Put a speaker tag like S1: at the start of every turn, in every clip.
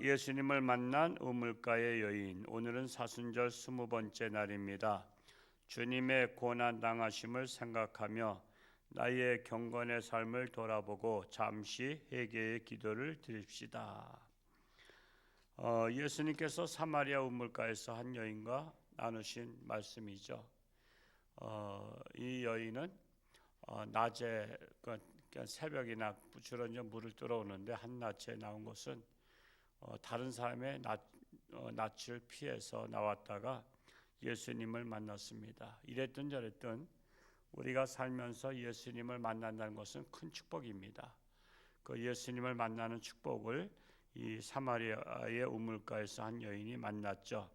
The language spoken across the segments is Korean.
S1: 예수님을 만난 우물가의 여인. 오늘은 사순절 20번째 날입니다. 주님의 고난 당하심을 생각하며 나의 경건의 삶을 돌아보고 잠시 회개의 기도를 드립시다. 예수님께서 사마리아 우물가에서 한 여인과 나누신 말씀이죠. 이 여인은 낮에 그러니까 새벽이나 주로 이제 물을 들어오는데 한낮에 나온 것은 다른 사람의 낯을 피해서 나왔다가 예수님을 만났습니다. 이랬든 저랬든 우리가 살면서 예수님을 만난다는 것은 큰 축복입니다. 그 예수님을 만나는 축복을 이 사마리아의 우물가에서 한 여인이 만났죠.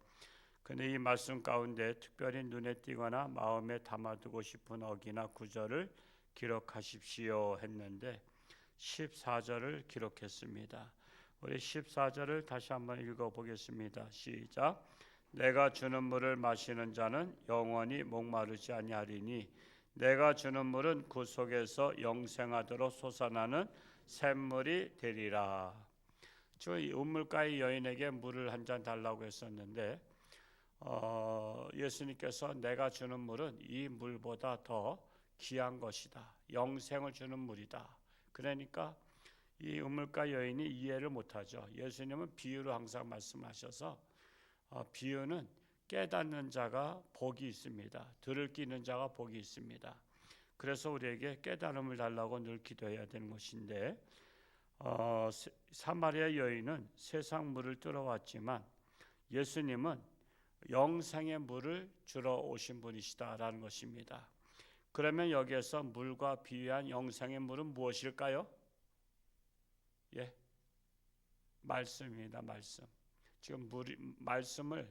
S1: 근데 이 말씀 가운데 특별히 눈에 띄거나 마음에 담아두고 싶은 어기나 구절을 기록하십시오 했는데 14절을 기록했습니다. 우리 14절을 다시 한번 읽어보겠습니다. 시작. 내가 주는 물을 마시는 자는 영원히 목마르지 아니하리니 내가 주는 물은 그 속에서 영생하도록 솟아나는 샘물이 되리라. 저 우물가의 여인에게 물을 한 잔 달라고 했었는데 예수님께서 내가 주는 물은 이 물보다 더 귀한 것이다. 영생을 주는 물이다. 그러니까 이 우물가 여인이 이해를 못하죠. 예수님은 비유로 항상 말씀하셔서 비유는 깨닫는 자가 복이 있습니다. 들을 끼는 자가 복이 있습니다. 그래서 우리에게 깨달음을 달라고 늘 기도해야 되는 것인데 사마리아 여인은 세상 물을 들어왔지만 예수님은 영생의 물을 주러 오신 분이시다라는 것입니다. 그러면 여기에서 물과 비유한 영생의 물은 무엇일까요? 예, 말씀입니다. 말씀. 지금 말씀을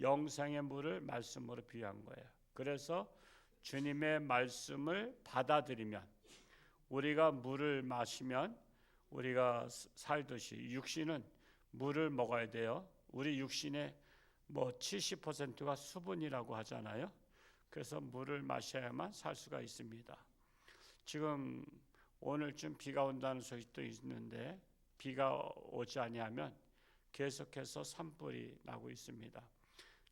S1: 영생의 물을 말씀으로 비유한 거예요. 그래서 주님의 말씀을 받아들이면 우리가 물을 마시면 우리가 살듯이 육신은 물을 먹어야 돼요. 우리 육신의 70%가 수분이라고 하잖아요. 그래서 물을 마셔야만 살 수가 있습니다. 지금 오늘쯤 비가 온다는 소식도 있는데 비가 오지 아니하면 계속해서 산불이 나고 있습니다.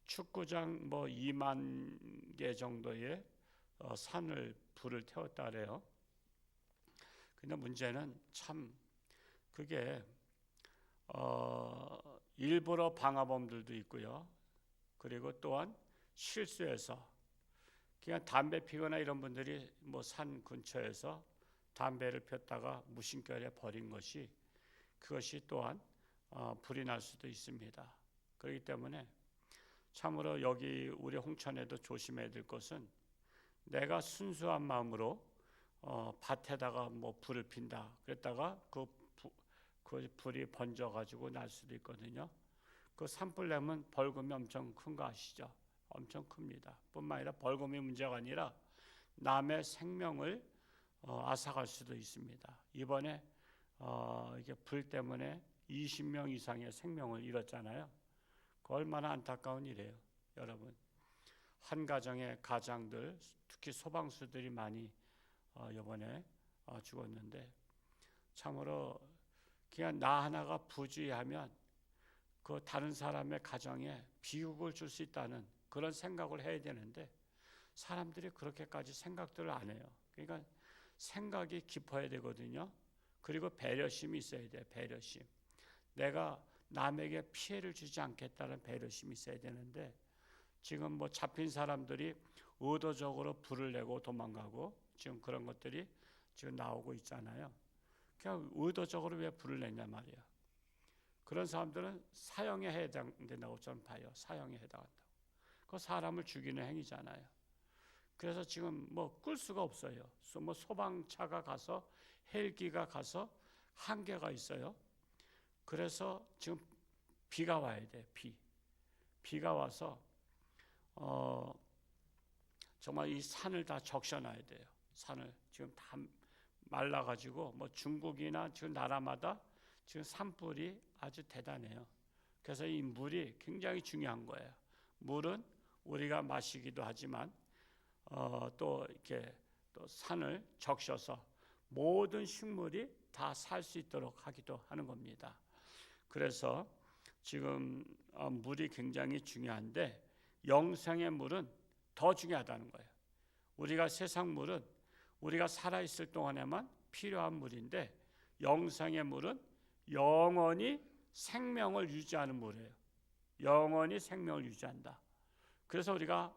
S1: 축구장 2만 개 정도의 산을 불을 태웠다 그래요. 근데 문제는 참 그게 일부러 방화범들도 있고요. 그리고 또한 실수해서 그냥 담배 피거나 이런 분들이 산 근처에서 담배를 폈다가 무심결에 버린 것이 그것이 또한 불이 날 수도 있습니다. 그렇기 때문에 참으로 여기 우리 홍천에도 조심해야 될 것은 내가 순수한 마음으로 밭에다가 불을 핀다 그랬다가 그 불이 번져가지고 날 수도 있거든요. 그 산불 내면 벌금이 엄청 큰 거 아시죠? 엄청 큽니다. 뿐만 아니라 벌금이 문제가 아니라 남의 생명을 앗아갈 수도 있습니다. 이번에 이게 불 때문에 20명 이상의 생명을 잃었잖아요. 그 얼마나 안타까운 일이에요, 여러분. 한 가정의 가장들, 특히 소방수들이 많이 이번에 죽었는데 참으로 그냥 나 하나가 부주의하면 그 다른 사람의 가정에 비극을 줄 수 있다는 그런 생각을 해야 되는데 사람들이 그렇게까지 생각들을 안 해요. 그러니까 생각이 깊어야 되거든요. 그리고 배려심이 있어야 돼요. 배려심. 내가 남에게 피해를 주지 않겠다는 배려심이 있어야 되는데 지금 잡힌 사람들이 의도적으로 불을 내고 도망가고 지금 그런 것들이 지금 나오고 있잖아요. 그냥 의도적으로 왜 불을 냈냐 말이야. 그런 사람들은 사형에 해당된다고 저는 봐요. 사형에 해당한다고. 그 사람을 죽이는 행위잖아요. 그래서 지금 끌 수가 없어요. 소방차가 가서 헬기가 가서 한계가 있어요. 그래서 지금 비가 와야 돼. 비가 와서 정말 이 산을 다 적셔놔야 돼요. 산을 지금 다 말라가지고 중국이나 지금 나라마다 지금 산불이 아주 대단해요. 그래서 이 물이 굉장히 중요한 거예요. 물은 우리가 마시기도 하지만 또 이렇게 또 산을 적셔서 모든 식물이 다 살 수 있도록 하기도 하는 겁니다. 그래서 지금 물이 굉장히 중요한데 영생의 물은 더 중요하다는 거예요. 우리가 세상 물은 우리가 살아있을 동안에만 필요한 물인데 영생의 물은 영원히 생명을 유지하는 물이에요. 영원히 생명을 유지한다. 그래서 우리가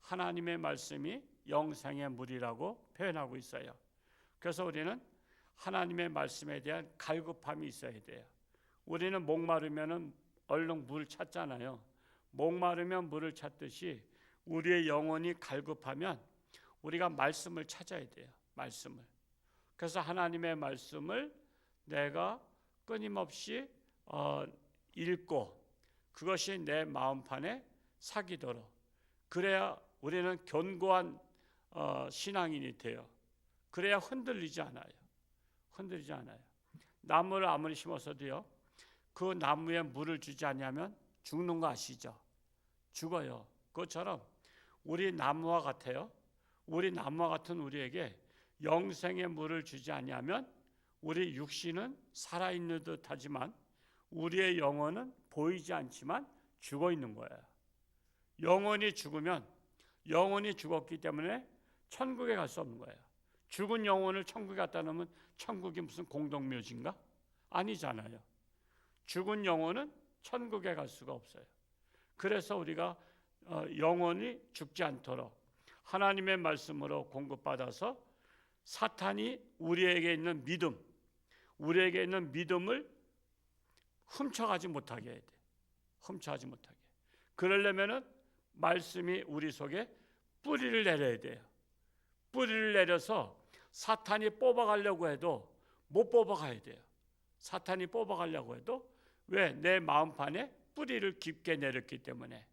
S1: 하나님의 말씀이 영생의 물이라고 표현하고 있어요. 그래서 우리는 하나님의 말씀에 대한 갈급함이 있어야 돼요. 우리는 목마르면 얼른 물 찾잖아요. 목마르면 물을 찾듯이 우리의 영혼이 갈급하면 우리가 말씀을 찾아야 돼요. 말씀을. 그래서 하나님의 말씀을 내가 끊임없이 읽고 그것이 내 마음판에 사기도록, 그래야 우리는 견고한 신앙인이 돼요. 그래야 흔들리지 않아요. 흔들리지 않아요. 나무를 아무리 심어서도요, 그 나무에 물을 주지 않으면 죽는 거 아시죠? 죽어요. 그것처럼 우리 나무와 같아요. 우리 나무와 같은 우리에게 영생의 물을 주지 않으면 우리 육신은 살아있는 듯 하지만 우리의 영혼은 보이지 않지만 죽어 있는 거예요. 영혼이 죽으면, 영혼이 죽었기 때문에 천국에 갈 수 없는 거예요. 죽은 영혼을 천국에 갖다 놓으면 천국이 무슨 공동묘지인가? 아니잖아요. 죽은 영혼은 천국에 갈 수가 없어요. 그래서 우리가 영혼이 죽지 않도록 하나님의 말씀으로 공급받아서 사탄이 우리에게 있는 믿음, 우리에게 있는 믿음을 훔쳐가지 못하게 해야 돼. 훔쳐가지 못하게. 그러려면은 말씀이 우리 속에 뿌리를 내려야 돼요. 뿌리를 내려서 사탄이 뽑아가려고 해도 못 뽑아가야 돼요. 사탄이 뽑아가려고 해도 왜? 내 마음판에 뿌리를 깊게 내렸기 때문에.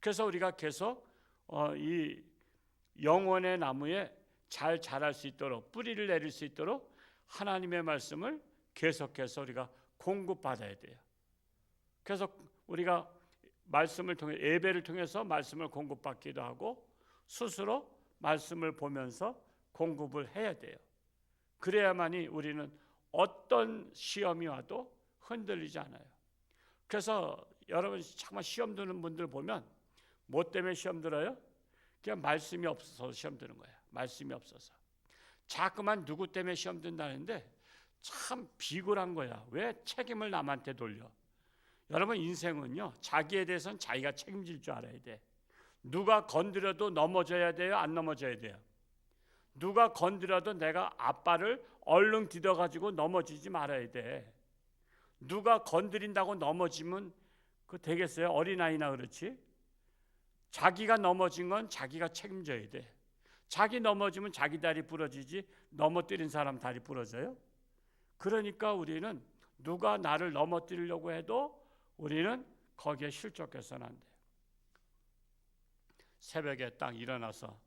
S1: 그래서 우리가 계속 이 영혼의 나무에 잘 자랄 수 있도록, 뿌리를 내릴 수 있도록 하나님의 말씀을 계속해서 우리가 공급받아야 돼요. 그래서 우리가 말씀을 통해, 예배를 통해서 말씀을 공급받기도 하고 스스로 말씀을 보면서 공급을 해야 돼요. 그래야만이 우리는 어떤 시험이 와도 흔들리지 않아요. 그래서 여러분 정말 시험 드는 분들 보면 뭐 때문에 시험 들어요? 그냥 말씀이 없어서 시험 드는 거예요. 말씀이 없어서. 자꾸만 누구 때문에 시험 든다는데 참 비굴한 거야. 왜 책임을 남한테 돌려? 여러분 인생은요, 자기에 대해서는 자기가 책임질 줄 알아야 돼. 누가 건드려도 넘어져야 돼요? 안 넘어져야 돼요? 누가 건드려도 내가 앞발을 얼른 디뎌가지고 넘어지지 말아야 돼. 누가 건드린다고 넘어지면 그거 되겠어요? 어린아이나 그렇지? 자기가 넘어진 건 자기가 책임져야 돼. 자기 넘어지면 자기 다리 부러지지 넘어뜨린 사람 다리 부러져요? 그러니까 우리는 누가 나를 넘어뜨리려고 해도 우리는 거기에 실족해서는 안 돼요. 새벽에 딱 일어나서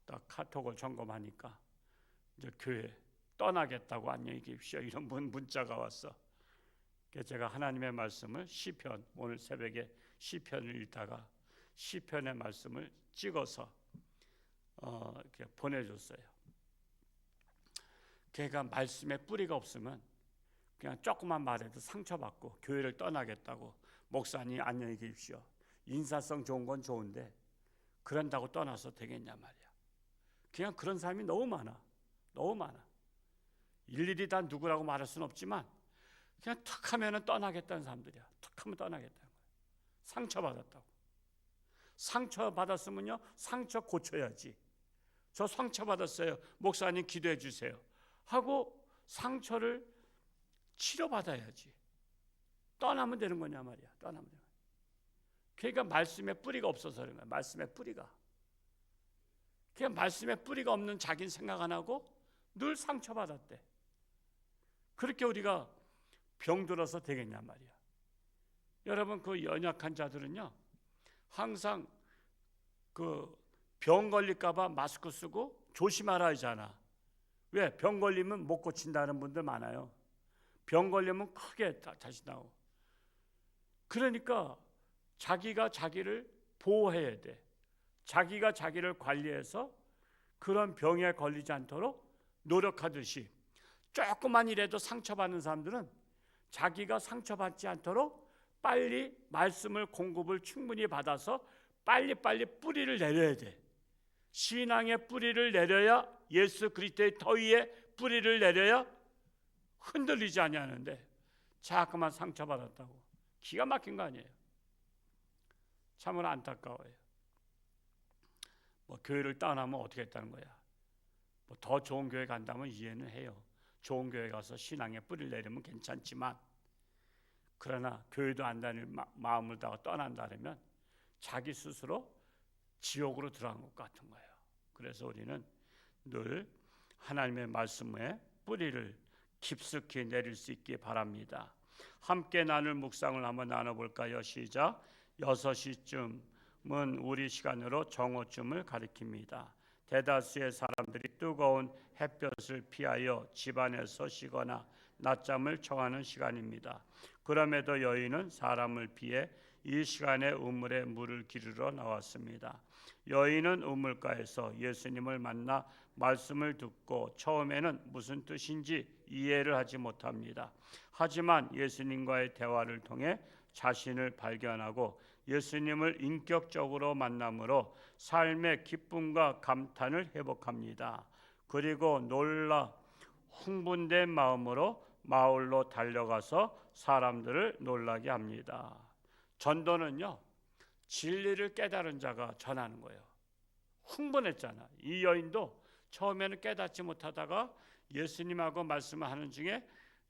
S1: 딱 카톡을 점검하니까 이제 교회 떠나겠다고 안녕히 계십시오 이런 문자가 왔어. 그래서 제가 하나님의 말씀을 시편, 오늘 새벽에 시편을 읽다가 시편의 말씀을 찍어서 이렇게 보내줬어요. 걔가 말씀에 뿌리가 없으면 그냥 조그만 말해도 상처받고 교회를 떠나겠다고, 목사님 안녕히 계십시오, 인사성 좋은 건 좋은데 그런다고 떠나서 되겠냐 말이야. 그냥 그런 사람이 너무 많아. 너무 많아. 일일이 다 누구라고 말할 수는 없지만 그냥 툭 하면은 떠나겠다는 사람들이야. 툭 하면 떠나겠다는 거야. 상처받았다고. 상처받았으면요, 상처 고쳐야지. 저 상처받았어요, 목사님 기도해 주세요 하고 상처를 치료받아야지. 떠나면 되는 거냐 말이야. 떠나면 되는 거야. 그러니까 말씀에 뿌리가 없어서 그런 거야. 말씀에 뿌리가. 그냥 말씀에 뿌리가 없는 자기는 생각 안 하고 늘 상처받았대. 그렇게 우리가 병들어서 되겠냐 말이야. 여러분 그 연약한 자들은요, 항상 그 병 걸릴까 봐 마스크 쓰고 조심하라 하잖아. 왜? 병 걸리면 못 고친다는 분들 많아요. 병 걸리면 크게 다시 나오고. 그러니까 자기가 자기를 보호해야 돼. 자기가 자기를 관리해서 그런 병에 걸리지 않도록 노력하듯이 조금만 이라도 상처받는 사람들은 자기가 상처받지 않도록 빨리 말씀을 공급을 충분히 받아서 빨리빨리 뿌리를 내려야 돼. 신앙의 뿌리를 내려야, 예수 그리스도의 터 위에 뿌리를 내려야 흔들리지 아니하는데 자꾸만 상처받았다고 기가 막힌 거 아니에요. 참으로 안타까워요. 뭐 교회를 떠나면 어떻게 했다는 거야. 뭐 더 좋은 교회 간다면 이해는 해요. 좋은 교회 가서 신앙의 뿌리를 내리면 괜찮지만, 그러나 교회도 안 다닐 마음을 다가 떠난다면 자기 스스로 지옥으로 들어간 것 같은 거예요. 그래서 우리는 늘 하나님의 말씀에 뿌리를 깊숙이 내릴 수 있기 바랍니다. 함께 나눌 묵상을 한번 나눠볼까요? 시작. 6시쯤은 우리 시간으로 정오쯤을 가리킵니다. 대다수의 사람들이 뜨거운 햇볕을 피하여 집안에서 쉬거나 낮잠을 청하는 시간입니다. 그럼에도 여인은 사람을 피해 이 시간에 우물에 물을 기르러 나왔습니다. 여인은 우물가에서 예수님을 만나 말씀을 듣고 처음에는 무슨 뜻인지 이해를 하지 못합니다. 하지만 예수님과의 대화를 통해 자신을 발견하고 예수님을 인격적으로 만남으로 삶의 기쁨과 감탄을 회복합니다. 그리고 놀라 흥분된 마음으로 마을로 달려가서 사람들을 놀라게 합니다. 전도는요, 진리를 깨달은 자가 전하는 거예요. 흥분했잖아. 이 여인도 처음에는 깨닫지 못하다가 예수님하고 말씀을 하는 중에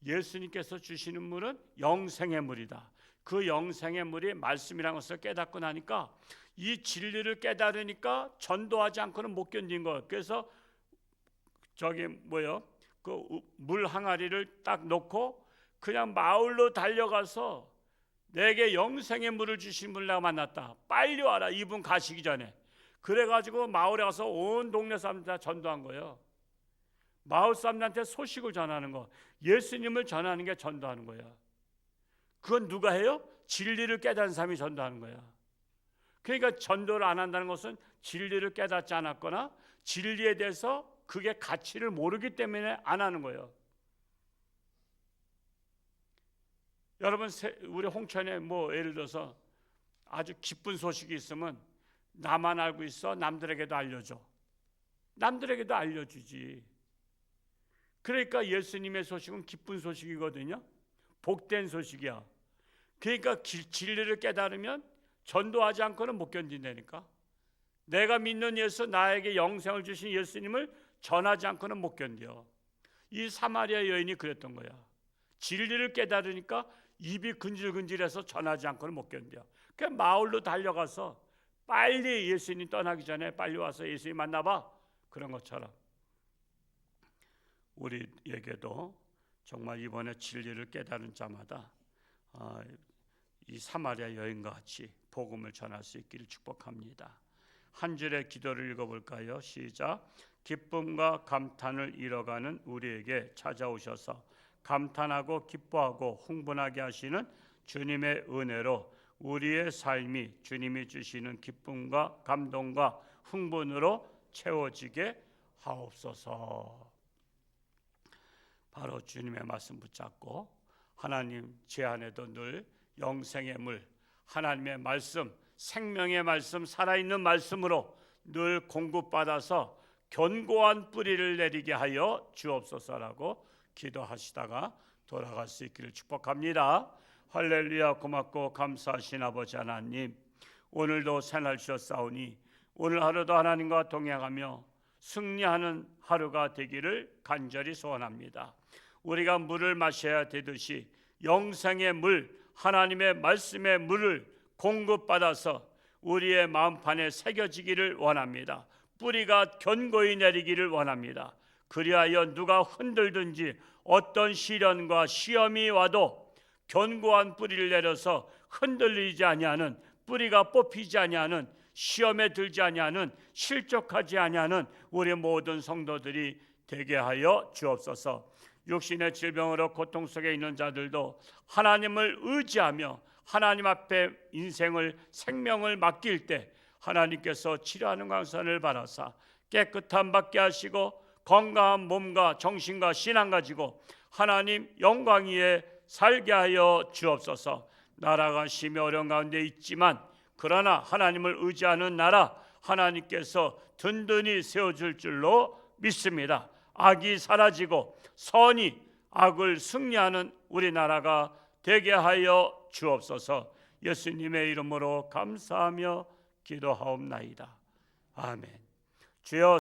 S1: 예수님께서 주시는 물은 영생의 물이다. 그 영생의 물이 말씀이라는 것을 깨닫고 나니까, 이 진리를 깨달으니까 전도하지 않고는 못 견딘 거예요. 그래서 그 물 항아리를 딱 놓고 그냥 마을로 달려가서 내게 영생의 물을 주신 분을 내가 만났다. 빨리 와라. 이분 가시기 전에. 그래가지고 마을에 가서 온 동네 사람들 다 전도한 거예요. 마을 사람들한테 소식을 전하는 거, 예수님을 전하는 게 전도하는 거야. 그건 누가 해요? 진리를 깨달은 사람이 전도하는 거야. 그러니까 전도를 안 한다는 것은 진리를 깨닫지 않았거나 진리에 대해서 그게 가치를 모르기 때문에 안 하는 거예요. 여러분, 우리 홍천에 뭐 예를 들어서 아주 기쁜 소식이 있으면 나만 알고 있어? 남들에게도 알려줘. 남들에게도 알려주지. 그러니까 예수님의 소식은 기쁜 소식이거든요. 복된 소식이야. 그러니까 진리를 깨달으면 전도하지 않고는 못 견딘다니까. 내가 믿는 예수, 나에게 영생을 주신 예수님을 전하지 않고는 못 견뎌. 이 사마리아 여인이 그랬던 거야. 진리를 깨달으니까 입이 근질근질해서 전하지 않고는 못 견뎌. 그러니까 마을로 달려가서 빨리 예수님 떠나기 전에 빨리 와서 예수님 만나봐. 그런 것처럼 우리에게도 정말 이번에 진리를 깨달은 자마다 이 사마리아 여인과 같이 복음을 전할 수 있기를 축복합니다. 한 줄의 기도를 읽어볼까요? 시작. 기쁨과 감탄을 잃어가는 우리에게 찾아오셔서 감탄하고 기뻐하고 흥분하게 하시는 주님의 은혜로 우리의 삶이 주님이 주시는 기쁨과 감동과 흥분으로 채워지게 하옵소서. 바로 주님의 말씀 붙잡고 하나님, 제 안에도 늘 영생의 물, 하나님의 말씀, 생명의 말씀, 살아있는 말씀으로 늘 공급받아서 견고한 뿌리를 내리게 하여 주옵소서라고 기도하시다가 돌아갈 수 있기를 축복합니다. 할렐루야. 고맙고 감사하신 아버지 하나님, 오늘도 새날 주셨사오니 오늘 하루도 하나님과 동행하며 승리하는 하루가 되기를 간절히 소원합니다. 우리가 물을 마셔야 되듯이 영생의 물, 하나님의 말씀의 물을 공급받아서 우리의 마음판에 새겨지기를 원합니다. 뿌리가 견고히 내리기를 원합니다. 그리하여 누가 흔들든지 어떤 시련과 시험이 와도 견고한 뿌리를 내려서 흔들리지 아니하는, 뿌리가 뽑히지 아니하는, 시험에 들지 아니하는, 실족하지 아니하는 우리 모든 성도들이 되게 하여 주옵소서. 육신의 질병으로 고통 속에 있는 자들도 하나님을 의지하며 하나님 앞에 인생을, 생명을 맡길 때 하나님께서 치료하는 광선을 바라사 깨끗함 받게 하시고 건강한 몸과 정신과 신앙 가지고 하나님 영광 위에 살게 하여 주옵소서. 나라가 심히 어려운 가운데 있지만 그러나 하나님을 의지하는 나라 하나님께서 든든히 세워줄 줄로 믿습니다. 악이 사라지고 선이 악을 승리하는 우리나라가 되게 하여 주옵소서. 예수님의 이름으로 감사하며 기도하옵나이다. 아멘. 주여